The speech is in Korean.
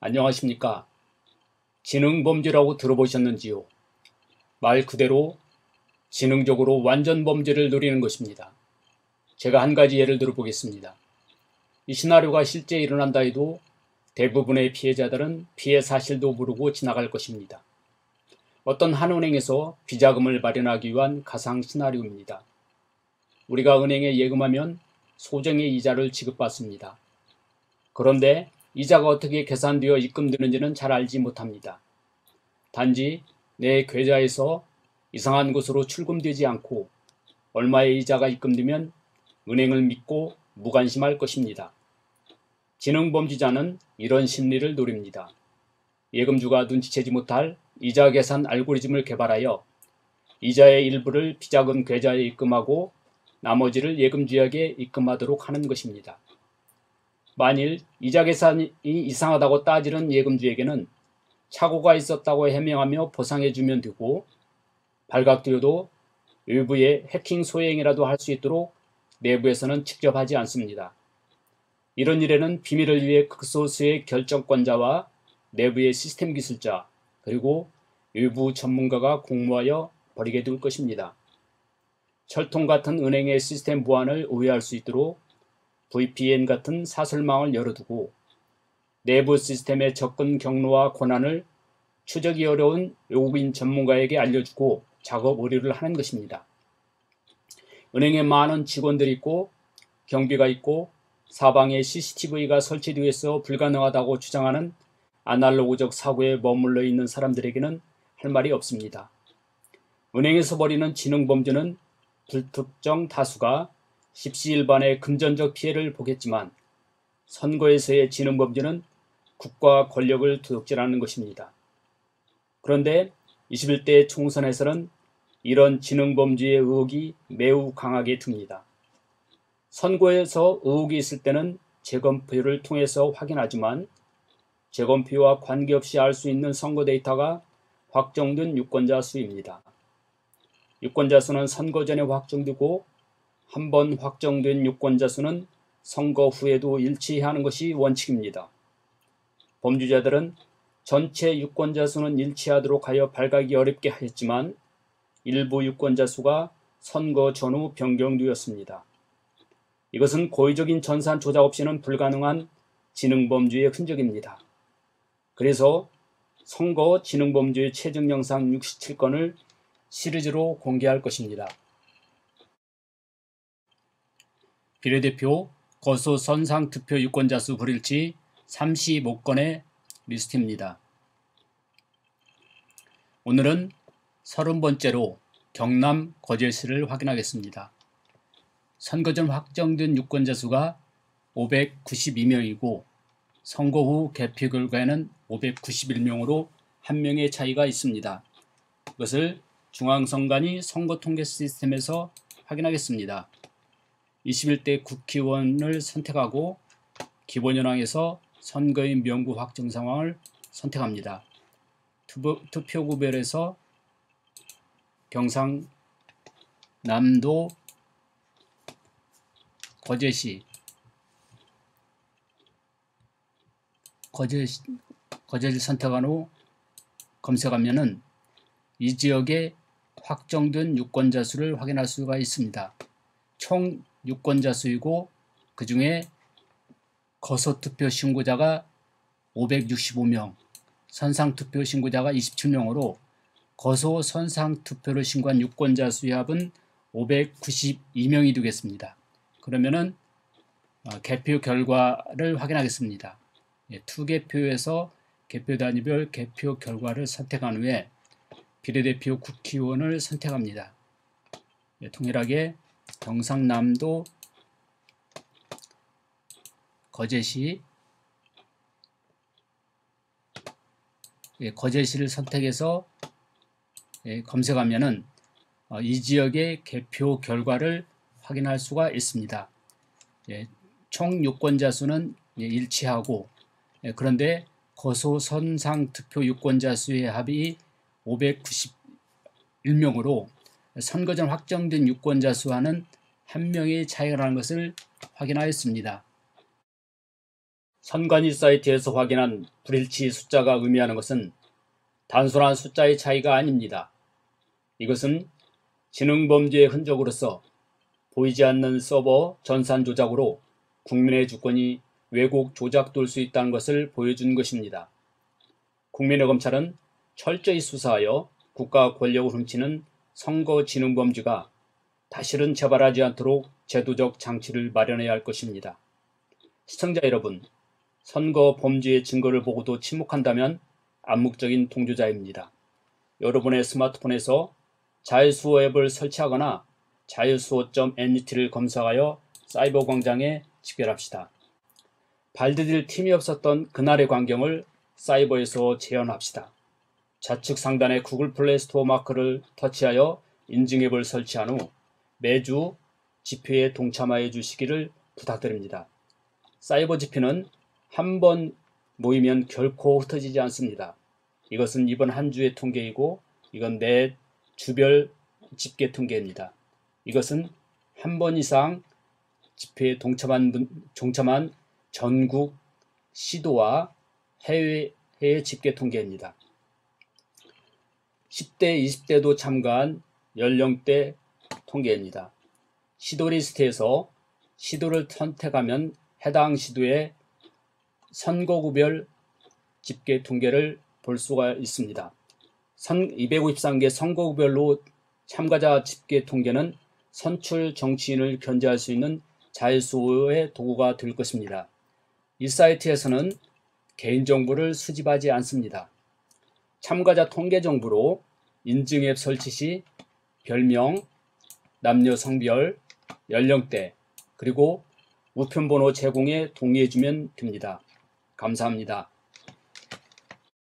안녕하십니까. 지능범죄라고 들어보셨는지요? 말 그대로 지능적으로 완전 범죄를 노리는 것입니다. 제가 한 가지 예를 들어 보겠습니다. 이 시나리오가 실제 일어난다 해도 대부분의 피해자들은 피해 사실도 모르고 지나갈 것입니다. 어떤 한 은행에서 비자금을 마련하기 위한 가상 시나리오입니다. 우리가 은행에 예금하면 소정의 이자를 지급받습니다. 그런데 이자가 어떻게 계산되어 입금되는지는 잘 알지 못합니다. 단지 내 계좌에서 이상한 곳으로 출금되지 않고 얼마의 이자가 입금되면 은행을 믿고 무관심할 것입니다. 지능범죄자는 이런 심리를 노립니다. 예금주가 눈치채지 못할 이자 계산 알고리즘을 개발하여 이자의 일부를 비자금 계좌에 입금하고 나머지를 예금주에게 입금하도록 하는 것입니다. 만일 이자 계산이 이상하다고 따지는 예금주에게는 착오가 있었다고 해명하며 보상해주면 되고, 발각되어도 외부에 해킹 소행이라도 할 수 있도록 내부에서는 직접 하지 않습니다. 이런 일에는 비밀을 위해 극소수의 결정권자와 내부의 시스템 기술자, 그리고 외부 전문가가 공모하여 벌이게 될 것입니다. 철통 같은 은행의 시스템 보안을 오해할 수 있도록 VPN 같은 사설망을 열어두고 내부 시스템의 접근 경로와 권한을 추적이 어려운 외국인 전문가에게 알려주고 작업 의뢰를 하는 것입니다. 은행에 많은 직원들이 있고 경비가 있고 사방에 CCTV가 설치되어 있어 불가능하다고 주장하는 아날로그적 사고에 머물러 있는 사람들에게는 할 말이 없습니다. 은행에서 벌이는 지능범죄는 불특정 다수가 십시일반의 금전적 피해를 보겠지만, 선거에서의 지능범죄는 국가 권력을 도둑질하는 것입니다. 그런데 21대 총선에서는 이런 지능범죄의 의혹이 매우 강하게 듭니다. 선거에서 의혹이 있을 때는 재검표를 통해서 확인하지만 재검표와 관계없이 알 수 있는 선거 데이터가 확정된 유권자 수입니다. 유권자 수는 선거 전에 확정되고 한 번 확정된 유권자 수는 선거 후에도 일치해야 하는 것이 원칙입니다. 범죄자들은 전체 유권자 수는 일치하도록 하여 발각이 어렵게 하였지만 일부 유권자 수가 선거 전후 변경되었습니다. 이것은 고의적인 전산 조작 없이는 불가능한 지능범죄의 흔적입니다. 그래서 선거 지능범죄의 최종 영상 67건을 시리즈로 공개할 것입니다. 비례대표 거소 선상 투표 유권자 수 불일치 35건의 리스트입니다. 오늘은 30번째로 경남 거제시를 확인하겠습니다. 선거 전 확정된 유권자 수가 592명이고 선거 후 개표 결과에는 591명으로 한 명의 차이가 있습니다. 이것을 중앙선관위 선거통계 시스템에서 확인하겠습니다. 21대 국회의원을 선택하고 기본현황에서 선거인 명부 확정 상황을 선택합니다. 투표구별에서 경상남도 거제를 선택한 후 검색하면은 이 지역의 확정된 유권자 수를 확인할 수가 있습니다. 총 유권자 수이고 그 중에 거소투표 신고자가 565명, 선상투표 신고자가 27명으로 거소 선상투표를 신고한 유권자 수의 합은 592명이 되겠습니다. 그러면은 개표 결과를 확인하겠습니다. 투개표에서 개표 단위별 개표 결과를 선택한 후에 비례대표 국회의원을 선택합니다. 동일하게 경상남도 거제시를 선택해서 검색하면은 이 지역의 개표 결과를 확인할 수가 있습니다. 총 유권자 수는 일치하고, 그런데 거소 선상 투표 유권자 수의 합이 591명으로 선거 전 확정된 유권자 수와는 한 명의 차이가 나는 것을 확인하였습니다. 선관위 사이트에서 확인한 불일치 숫자가 의미하는 것은 단순한 숫자의 차이가 아닙니다. 이것은 지능범죄의 흔적으로서 보이지 않는 서버 전산 조작으로 국민의 주권이 왜곡 조작될 수 있다는 것을 보여준 것입니다. 국민의 검찰은 철저히 수사하여 국가 권력을 훔치는 선거지능범죄가 다시는 재발하지 않도록 제도적 장치를 마련해야 할 것입니다. 시청자 여러분, 선거 범죄의 증거를 보고도 침묵한다면 암묵적인 동조자입니다. 여러분의 스마트폰에서 자유수호 앱을 설치하거나 자유수호.net를 검색하여 사이버 광장에 집결합시다. 발디딜 틈이 없었던 그날의 광경을 사이버에서 재현합시다. 좌측 상단의 구글 플레이 스토어 마크를 터치하여 인증 앱을 설치한 후 매주 집회에 동참하여 주시기를 부탁드립니다. 사이버 집회는 한 번 모이면 결코 흩어지지 않습니다. 이것은 이번 한 주의 통계이고 이건 내 주별 집계 통계입니다. 이것은 한 번 이상 집회에 동참한 전국 시도와 해외 집계 통계입니다. 10대, 20대도 참가한 연령대 통계입니다. 시도 리스트에서 시도를 선택하면 해당 시도의 선거구별 집계 통계를 볼 수가 있습니다. 253개 선거구별로 참가자 집계 통계는 선출 정치인을 견제할 수 있는 자유수호의 도구가 될 것입니다. 이 사이트에서는 개인정보를 수집하지 않습니다. 참가자 통계 정보로 인증 앱 설치 시 별명, 남녀 성별, 연령대, 그리고 우편번호 제공에 동의해주면 됩니다. 감사합니다.